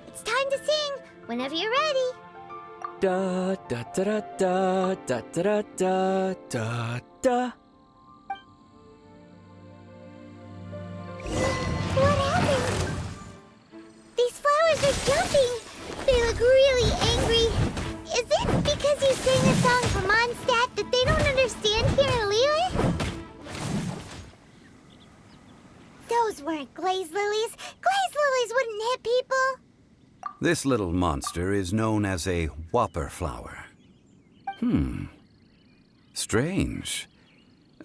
It's time to sing, whenever you're ready. Da da da da da da da da da da. What happened? These flowers are jumping. They look really angry. Is it because you sang a song for Mondstadt that they don't understand here in Liyue? Those weren't glaze lilies. Glaze lilies wouldn't hit people. This little monster is known as a whopper flower. Strange.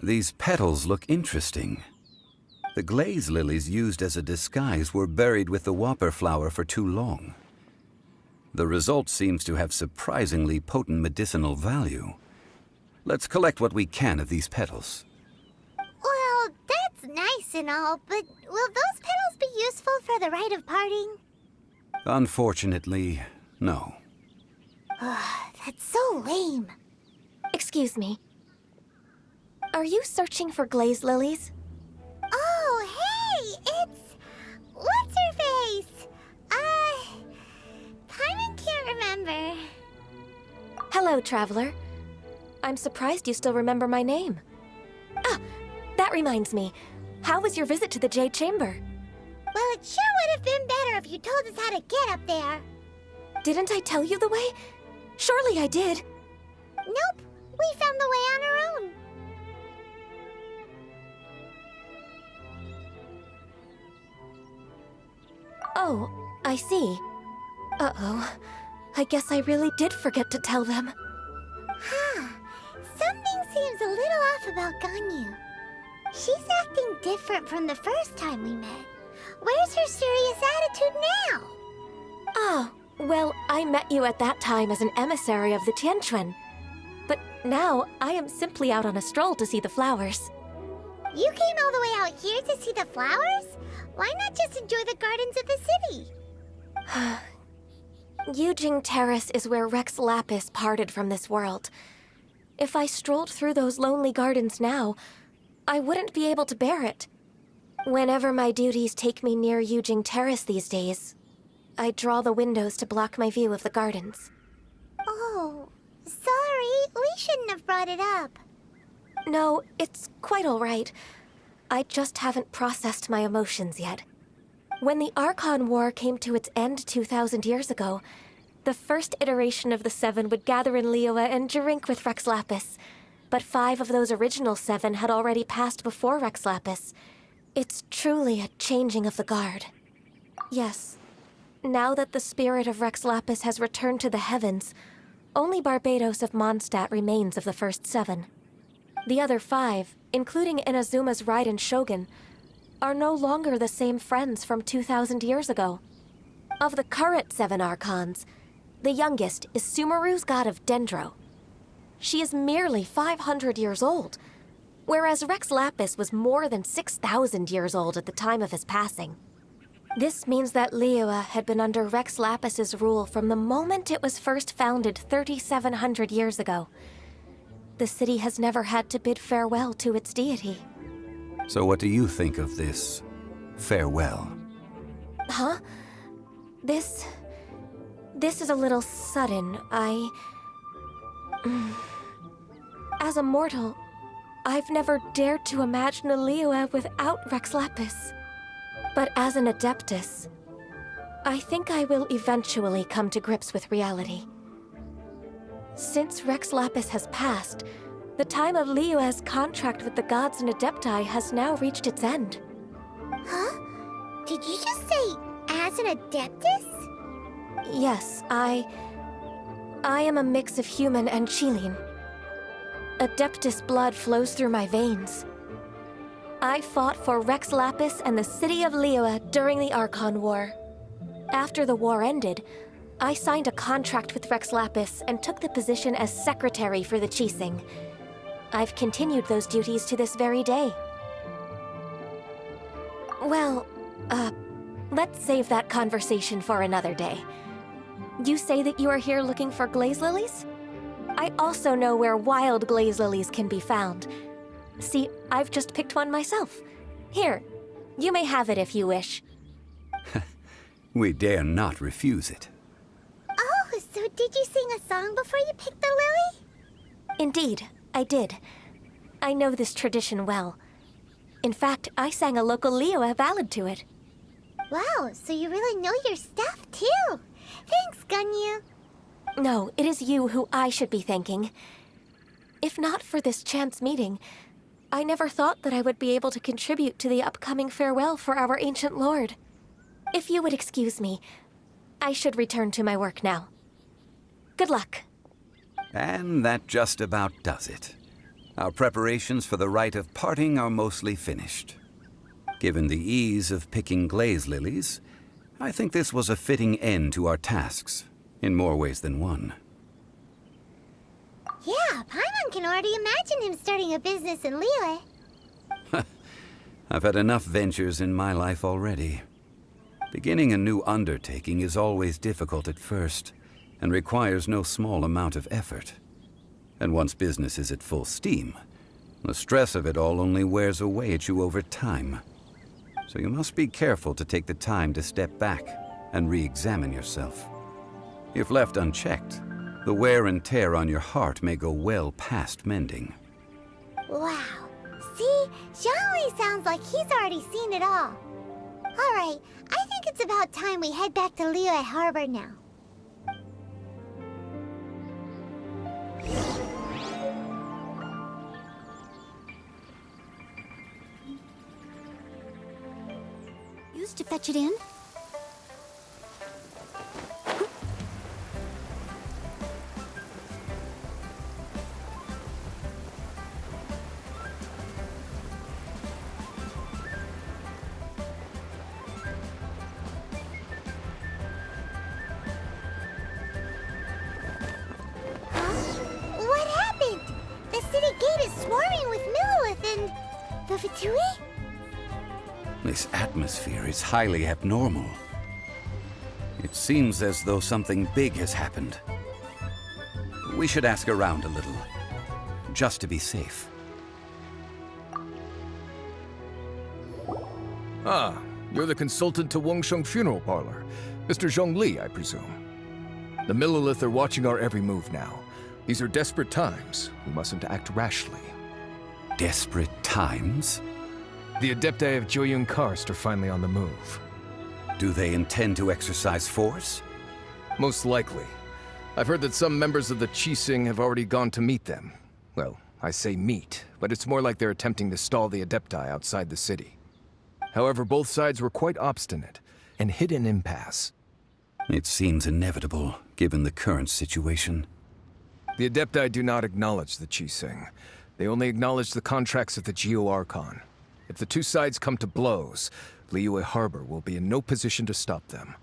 These petals look interesting. The glaze lilies used as a disguise were buried with the whopper flower for too long. The result seems to have surprisingly potent medicinal value. Let's collect what we can of these petals. Well, that's nice and all, but will those petals be useful for the rite of parting? Unfortunately, no. That's so lame. Excuse me. Are you searching for glaze lilies? Oh, hey! It's... What's-her-face? Paimon can't remember. Hello, traveler. I'm surprised you still remember my name. Ah, that reminds me. How was your visit to the Jade Chamber? Well, it sure would have been better if you told us how to get up there. Didn't I tell you the way? Surely I did. Nope, we found the way on our own. Oh, I see. Uh-oh. I guess I really did forget to tell them. Huh. Something seems a little off about Ganyu. She's acting different from the first time we met. Where's her serious attitude now? Oh, well, I met you at that time as an emissary of the Tianquan. But now, I am simply out on a stroll to see the flowers. You came all the way out here to see the flowers? Why not just enjoy the gardens of the city? Yujing Terrace is where Rex Lapis parted from this world. If I strolled through those lonely gardens now, I wouldn't be able to bear it. Whenever my duties take me near Yujing Terrace these days, I draw the windows to block my view of the gardens. Oh, sorry. We shouldn't have brought it up. No, it's quite all right. I just haven't processed my emotions yet. When the Archon War came to its end 2,000 years ago, the first iteration of the Seven would gather in Liyue and drink with Rex Lapis. But 5 of those original 7 had already passed before Rex Lapis. It's truly a changing of the guard. Yes, now that the spirit of Rex Lapis has returned to the heavens, only Barbados of Mondstadt remains of the first 7. The other 5, including Inazuma's Raiden Shogun, are no longer the same friends from 2,000 years ago. Of the current 7 Archons, the youngest is Sumeru's god of Dendro. She is merely 500 years old, whereas Rex Lapis was more than 6,000 years old at the time of his passing. This means that Liyue had been under Rex Lapis's rule from the moment it was first founded 3,700 years ago. The city has never had to bid farewell to its deity. So what do you think of this farewell? Huh? This is a little sudden. As a mortal, I've never dared to imagine a Liyue without Rex Lapis. But as an Adeptus, I think I will eventually come to grips with reality. Since Rex Lapis has passed, the time of Liyue's contract with the gods and Adepti has now reached its end. Huh? Did you just say, as an Adeptus? Yes, I am a mix of human and Qilin. Adeptus blood flows through my veins. I fought for Rex Lapis and the city of Liyue during the Archon War. After the war ended, I signed a contract with Rex Lapis and took the position as secretary for the Qixing. I've continued those duties to this very day. Well, let's save that conversation for another day. You say that you are here looking for glaze lilies? I also know where wild glaze lilies can be found. See, I've just picked one myself. Here, you may have it if you wish. We dare not refuse it. Oh, so did you sing a song before you picked the lily? Indeed, I did. I know this tradition well. In fact, I sang a local Liyue ballad to it. Wow, so you really know your stuff, too. Thanks, Ganyu. No, it is you who I should be thanking. If not for this chance meeting, I never thought that I would be able to contribute to the upcoming farewell for our ancient lord. If you would excuse me, I should return to my work now. Good luck. And that just about does it. Our preparations for the rite of parting are mostly finished. Given the ease of picking glaze lilies, I think this was a fitting end to our tasks, in more ways than one. Yeah, Paimon can already imagine him starting a business in Liyue. I've had enough ventures in my life already. Beginning a new undertaking is always difficult at first, and requires no small amount of effort. And once business is at full steam, the stress of it all only wears away at you over time. So you must be careful to take the time to step back and re-examine yourself. If left unchecked, the wear and tear on your heart may go well past mending. Wow. See, Zhongli sounds like he's already seen it all. All right, I think it's about time we head back to Liyue Harbor now. Used to fetch it in. What happened? The city gate is swarming with Millilith and the Fatui? This atmosphere is highly abnormal. It seems as though something big has happened. We should ask around a little, just to be safe. Ah, you're the consultant to Wangsheng Funeral Parlor. Mr. Zhongli, I presume. The Millilith are watching our every move now. These are desperate times. We mustn't act rashly. Desperate times? The Adepti of Joyun Karst are finally on the move. Do they intend to exercise force? Most likely. I've heard that some members of the Qixing have already gone to meet them. Well, I say meet, but it's more like they're attempting to stall the Adepti outside the city. However, both sides were quite obstinate and hit an impasse. It seems inevitable, given the current situation. The Adepti do not acknowledge the Qixing. They only acknowledge the contracts of the Geo-Archon. If the two sides come to blows, Liyue Harbor will be in no position to stop them.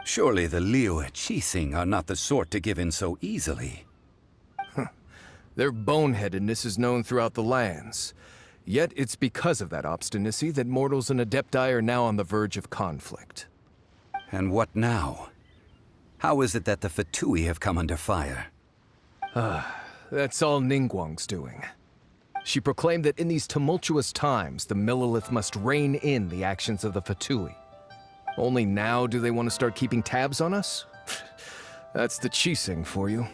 Surely the Liyue Qixing are not the sort to give in so easily. Their boneheadedness is known throughout the lands. Yet it's because of that obstinacy that mortals and Adepti are now on the verge of conflict. And what now? How is it that the Fatui have come under fire? That's all Ningguang's doing. She proclaimed that in these tumultuous times, the Millilith must rein in the actions of the Fatui. Only now do they want to start keeping tabs on us? That's the Qixing for you.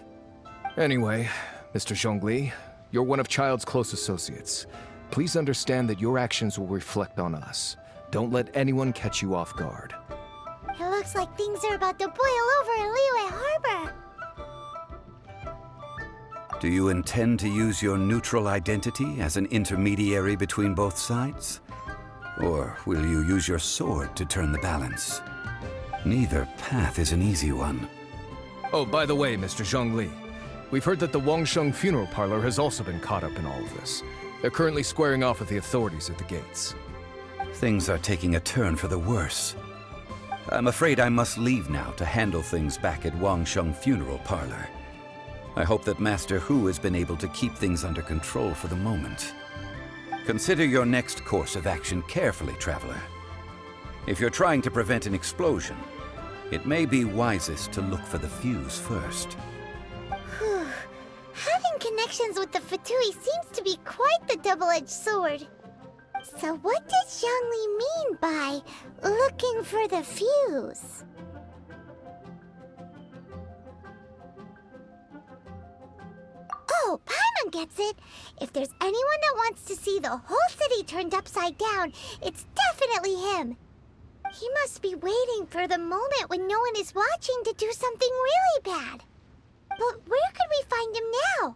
Anyway, Mr. Zhongli, you're one of Child's close associates. Please understand that your actions will reflect on us. Don't let anyone catch you off guard. It looks like things are about to boil over in Liyue Harbor. Do you intend to use your neutral identity as an intermediary between both sides? Or will you use your sword to turn the balance? Neither path is an easy one. Oh, by the way, Mr. Zhongli, we've heard that the Wangsheng Funeral Parlor has also been caught up in all of this. They're currently squaring off with the authorities at the gates. Things are taking a turn for the worse. I'm afraid I must leave now to handle things back at Wangsheng Funeral Parlor. I hope that Master Hu has been able to keep things under control for the moment. Consider your next course of action carefully, Traveler. If you're trying to prevent an explosion, It may be wisest to look for the fuse first. Whew. Having connections with the Fatui seems to be quite the double-edged sword. So what does Zhongli mean by looking for the fuse? Oh, Paimon gets it! If there's anyone that wants to see the whole city turned upside down, it's definitely him! He must be waiting for the moment when no one is watching to do something really bad. But where could we find him now?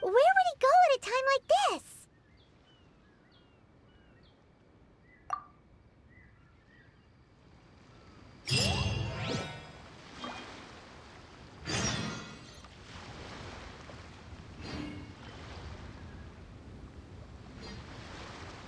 Where would he go at a time like this?